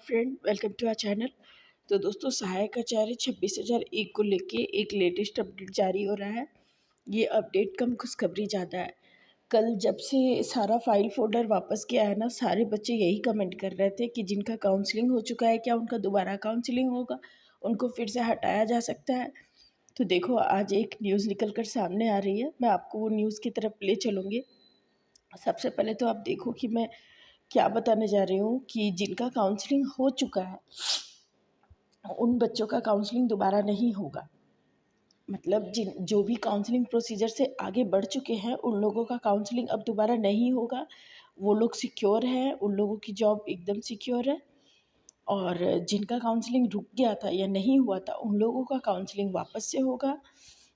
Friend, welcome to our channel. तो दोस्तों, सहायक आचार्य 26,001 को लेके एक लेटेस्ट अपडेट जारी हो रहा है। ये अपडेट कम खुशखबरी ज़्यादा है। कल जब से सारा फाइल फोल्डर वापस किया है ना, सारे बच्चे यही कमेंट कर रहे थे कि जिनका काउंसलिंग हो चुका है, क्या उनका दोबारा काउंसलिंग होगा, उनको फिर से हटाया जा सकता है। तो देखो, आज एक न्यूज़ निकल कर सामने आ रही है। मैं आपको वो न्यूज़ की तरफ ले चलूँगी। सबसे पहले तो आप देखो कि मैं क्या बताने जा रही हूँ कि जिनका काउंसलिंग हो चुका है उन बच्चों का काउंसलिंग दोबारा नहीं होगा। मतलब जो भी काउंसलिंग प्रोसीजर से आगे बढ़ चुके हैं उन लोगों का काउंसलिंग अब दोबारा नहीं होगा। वो लोग सिक्योर हैं, उन लोगों की जॉब एकदम सिक्योर है। और जिनका काउंसलिंग रुक गया था या नहीं हुआ था उन लोगों का काउंसलिंग वापस से होगा,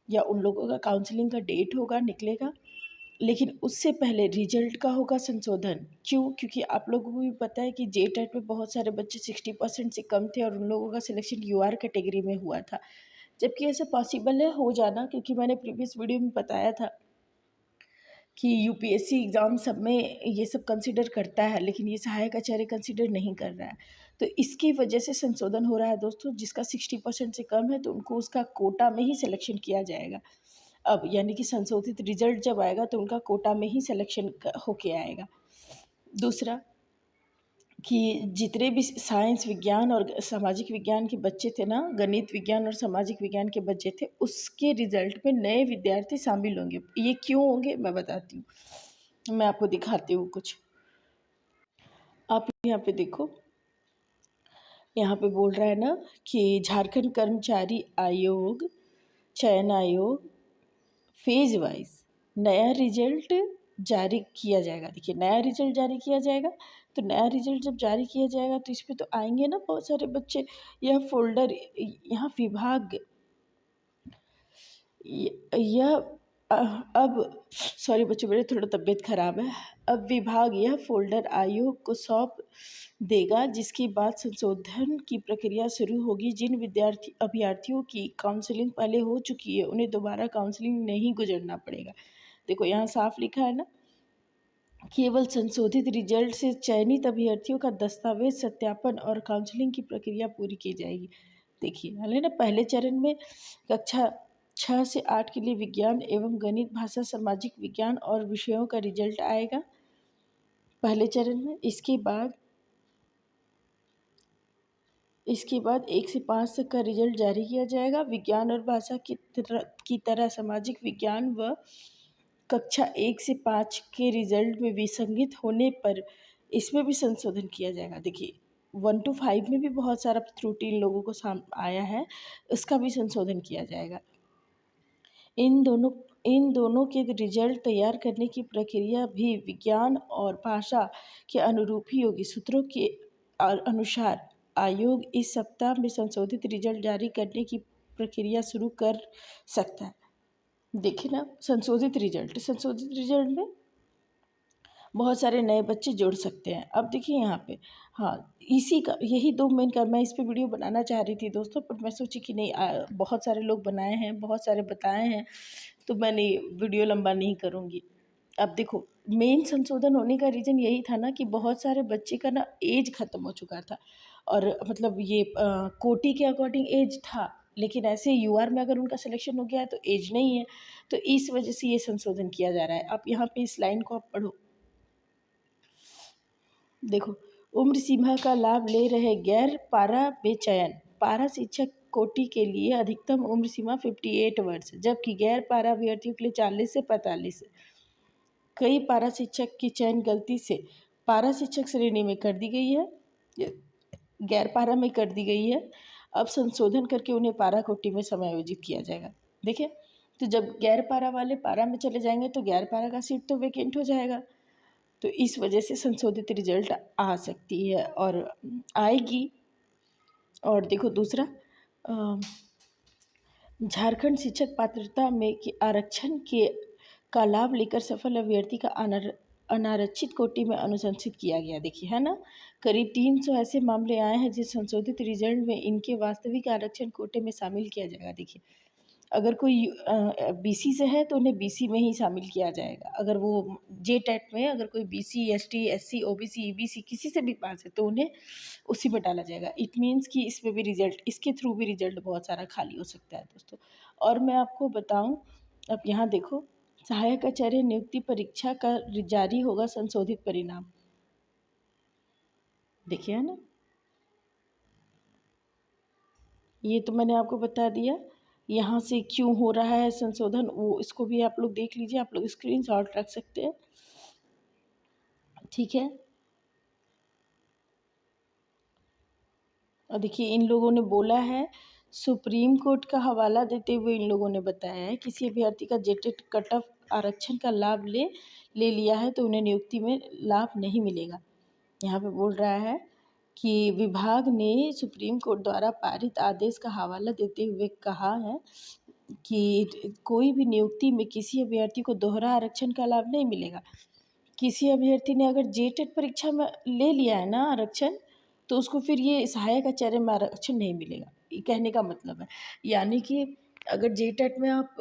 या उन लोगों का काउंसलिंग का डेट होगा, निकलेगा। लेकिन उससे पहले रिजल्ट का होगा संशोधन। क्यों? क्योंकि आप लोगों को भी पता है कि जेटेट में बहुत सारे बच्चे 60% से कम थे और उन लोगों का सिलेक्शन यूआर कैटेगरी में हुआ था। जबकि ऐसा पॉसिबल है हो जाना, क्योंकि मैंने प्रीवियस वीडियो में बताया था कि यूपीएससी एग्ज़ाम सब में ये सब कंसिडर करता है, लेकिन ये सहायक आचार्य कंसिडर नहीं कर रहा है। तो इसकी वजह से संशोधन हो रहा है दोस्तों। जिसका 60% से कम है तो उनको उसका कोटा में ही सिलेक्शन किया जाएगा। अब यानी कि संशोधित रिजल्ट जब आएगा तो उनका कोटा में ही सिलेक्शन होके आएगा। दूसरा कि जितने भी साइंस विज्ञान और सामाजिक विज्ञान के बच्चे थे ना, गणित विज्ञान और सामाजिक विज्ञान के बच्चे थे, उसके रिजल्ट में नए विद्यार्थी शामिल होंगे। ये क्यों होंगे मैं बताती हूँ, मैं आपको दिखाती हूँ कुछ। आप यहाँ पे देखो, यहाँ पे बोल रहा है ना कि झारखंड कर्मचारी आयोग, चयन आयोग फेज वाइज नया रिजल्ट जारी किया जाएगा। देखिए, नया रिजल्ट जारी किया जाएगा। तो नया रिजल्ट जब जारी किया जाएगा तो इसमें तो आएंगे ना बहुत सारे बच्चे। यह फोल्डर, यहाँ विभाग, यह अब सॉरी बच्चों, मेरी थोड़ा तबीयत खराब है। अब विभाग यह फोल्डर आयोग को सौंप देगा, जिसके बाद संशोधन की प्रक्रिया शुरू होगी। जिन अभ्यर्थियों की काउंसलिंग पहले हो चुकी है उन्हें दोबारा काउंसलिंग नहीं गुजरना पड़ेगा। देखो, यहाँ साफ लिखा है ना, केवल संशोधित रिजल्ट से चयनित अभ्यर्थियों का दस्तावेज सत्यापन और काउंसलिंग की प्रक्रिया पूरी की जाएगी। देखिए, हाल ना, पहले चरण में कक्षा 6 से 8 के लिए विज्ञान एवं गणित, भाषा, सामाजिक विज्ञान और विषयों का रिजल्ट आएगा पहले चरण में। इसके बाद 1 से 5 तक का रिजल्ट जारी किया जाएगा। विज्ञान और भाषा की तरह सामाजिक विज्ञान व कक्षा 1 से 5 के रिजल्ट में विसंगत होने पर इसमें भी संशोधन किया जाएगा। देखिए, 1 to 5 में भी बहुत सारा त्रुटि इन लोगों को आया है, इसका भी संशोधन किया जाएगा। इन दोनों के रिजल्ट तैयार करने की प्रक्रिया भी विज्ञान और भाषा के अनुरूप ही होगी। सूत्रों के अनुसार आयोग इस सप्ताह में संशोधित रिजल्ट जारी करने की प्रक्रिया शुरू कर सकता है। देखिए ना, संशोधित रिजल्ट में बहुत सारे नए बच्चे जुड़ सकते हैं। अब देखिए यहाँ पे, हाँ, इसी का यही दो मेन का मैं इस पे वीडियो बनाना चाह रही थी दोस्तों, पर मैं सोची कि नहीं, बहुत सारे लोग बनाए हैं, बहुत सारे बताए हैं, तो मैंने वीडियो लंबा नहीं करूँगी। अब देखो, मेन संशोधन होने का रीज़न यही था ना कि बहुत सारे बच्चे का ना एज ख़त्म हो चुका था, और मतलब ये कोटी के अकॉर्डिंग एज था, लेकिन ऐसे यूआर में अगर उनका सिलेक्शन हो गया है तो एज नहीं है। तो इस वजह से ये संशोधन किया जा रहा है। आप यहाँ पे इस लाइन को आप पढ़ो। देखो, उम्र सीमा का लाभ ले रहे गैर पारा बेचैन पारा शिक्षक कोटि के लिए अधिकतम उम्र सीमा 58 वर्ष, जबकि गैर पारा अभ्यर्थियों के लिए 40 से 45। कई पारा शिक्षक की चयन गलती से पारा शिक्षक श्रेणी में कर दी गई है, गैर पारा में कर दी गई है। अब संशोधन करके उन्हें पारा कोटि में समायोजित किया जाएगा। देखिए, तो जब गैर पारा वाले पारा में चले जाएंगे तो गैर पारा का सीट तो वैकेंट हो जाएगा। तो इस वजह से संशोधित रिजल्ट आ सकती है और आएगी। और देखो दूसरा, झारखंड शिक्षक पात्रता में कि आरक्षण के का लाभ लेकर सफल अभ्यर्थी का अनारक्षित कोटि में अनुशंसित किया गया। देखिए, है ना, करीब 300 ऐसे मामले आए हैं जिस संशोधित रिजल्ट में इनके वास्तविक आरक्षण कोटे में शामिल किया जाएगा। देखिए, अगर कोई बीसी से है तो उन्हें बीसी में ही शामिल किया जाएगा। अगर वो जे टेट में अगर कोई BC, ST, SC, OBC, EBC किसी से भी पास है तो उन्हें उसी में डाला जाएगा। इट मीन्स कि इसमें भी रिजल्ट, इसके थ्रू भी रिजल्ट बहुत सारा खाली हो सकता है दोस्तों। और मैं आपको बताऊं, अब यहाँ देखो, सहायक आचार्य नियुक्ति परीक्षा का जारी होगा संशोधित परिणाम। देखिए है ना, ये तो मैंने आपको बता दिया। यहाँ से क्यों हो रहा है संशोधन, वो इसको भी आप लोग देख लीजिए, आप लोग स्क्रीनशॉट रख सकते हैं, ठीक है। और देखिए इन लोगों ने बोला है, सुप्रीम कोर्ट का हवाला देते हुए इन लोगों ने बताया है, किसी अभ्यर्थी का जेटेट कट ऑफ आरक्षण का लाभ ले लिया है तो उन्हें नियुक्ति में लाभ नहीं मिलेगा। यहाँ पे बोल रहा है कि विभाग ने सुप्रीम कोर्ट द्वारा पारित आदेश का हवाला देते हुए कहा है कि कोई भी नियुक्ति में किसी अभ्यर्थी को दोहरा आरक्षण का लाभ नहीं मिलेगा। किसी अभ्यर्थी ने अगर जेटेट परीक्षा में ले लिया है ना आरक्षण, तो उसको फिर ये सहायक आचार्य में आरक्षण नहीं मिलेगा, ये कहने का मतलब है। यानी कि अगर जेटेट में आप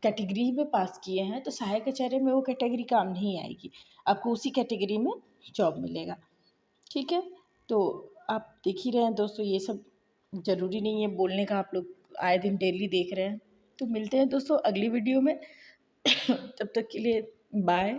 कैटेगरी में पास किए हैं तो सहायक आचार्य में वो कैटेगरी काम नहीं आएगी, आपको उसी कैटेगरी में जॉब मिलेगा, ठीक है। तो आप देख ही रहे हैं दोस्तों, ये सब ज़रूरी नहीं है बोलने का, आप लोग आए दिन डेली देख रहे हैं। तो मिलते हैं दोस्तों अगली वीडियो में तब तक के लिए बाय।